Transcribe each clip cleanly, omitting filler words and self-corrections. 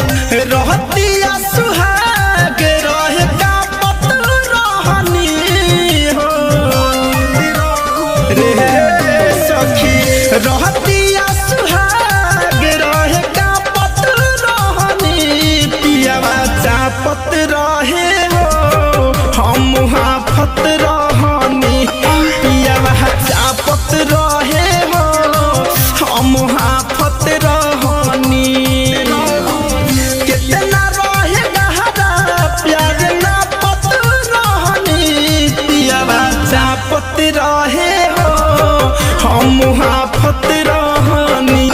रहतिया सुहाग रहे का पत रहनी हो रे सखी रहतिया सुहाग रहे का पत रहनी पियावा चापत रहे हो हम हाफत रहनी पियावा चापत रहे हो हम हाफत रहनी चापत रहे हो हम हाफत रहनी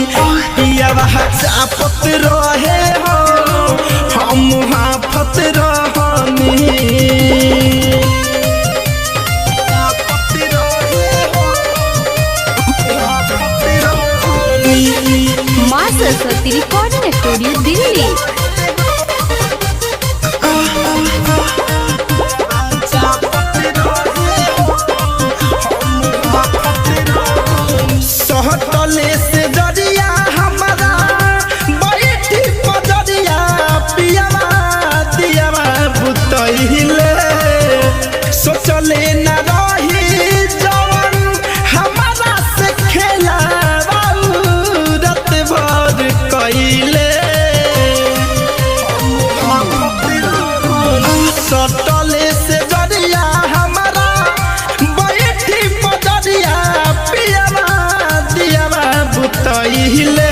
पियावा चापत रहे हो हम हाफत रहनी माँ सरस्वती रिकॉर्डिंग स्टूडियो दिल्ली। सहतले से जरिया हमारा बैठी पजरिया पियावा दियावा बुतहिले सोचले न रही जवन हमारा से खेला रात भर कइले सटले से जरिया हमारा बैठी पजरिया पियावा दियावा बुतहिले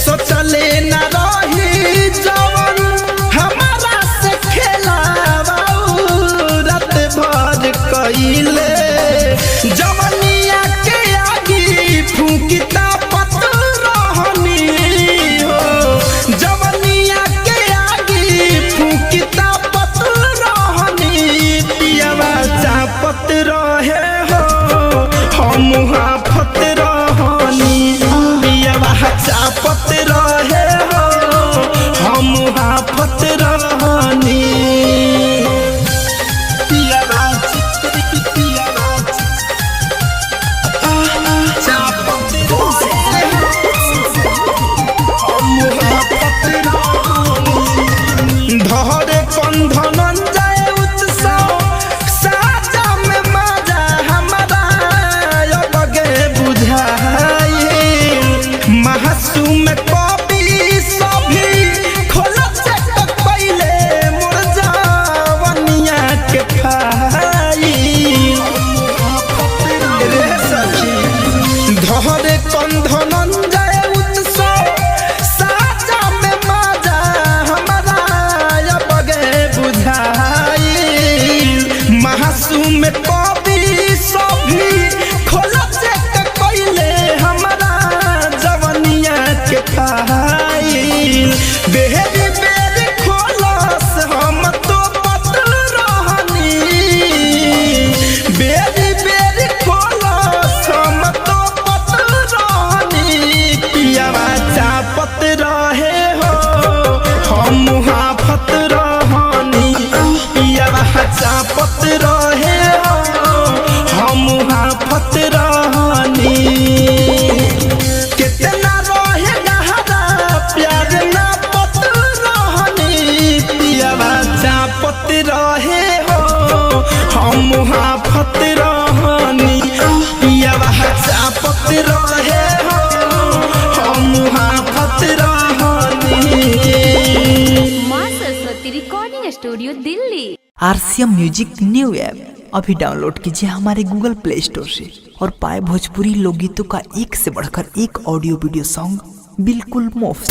सोचले न रही जवन हमारा से खेला रात भर कइले जवनिया के आगी फूकिता पत रहनी हो जवनिया के आगी फूकिता पत रहनी पियावा चापत रहे हो हम हाफत रहनी पियावा चापत रहे हो हम हाफत रहनी पियावा चापत रहे हम हाफत रहनी धरे कंधन जाए उत्सव साजा में मजा हमारा बगे बुझाई महासुम कवि सभी खोलत से पहले मोर जवनिया के खाई रे सखी धरे कंधन जाए उत्सव साजा में मजा हमारा बगे बुझाई महासुम कवि सभी खोलत से पहले हमारा जवनिया के खाई बेहरी बेरी खोलस हम तो पत रहनी बेरी बेरी खोलस हम तो पत रहनी पियावा चापत रहे हो हम हाफत रहनी पियावा चापत रहे हो हम हाफत रहनी कितना रहे गहरा प्यार ना पत रहनी पियावा चापत रहे हो हम हाफत रहनी पियावा चापत रहे हो हम हाफत रहनी। माँ Saraswati recording studio Delhi. RCM music new app अभी डाउनलोड कीजिए हमारे गूगल प्ले स्टोर से और पाए भोजपुरी लोकगीतों का एक से बढ़कर एक ऑडियो वीडियो सॉन्ग बिल्कुल मुफ्त।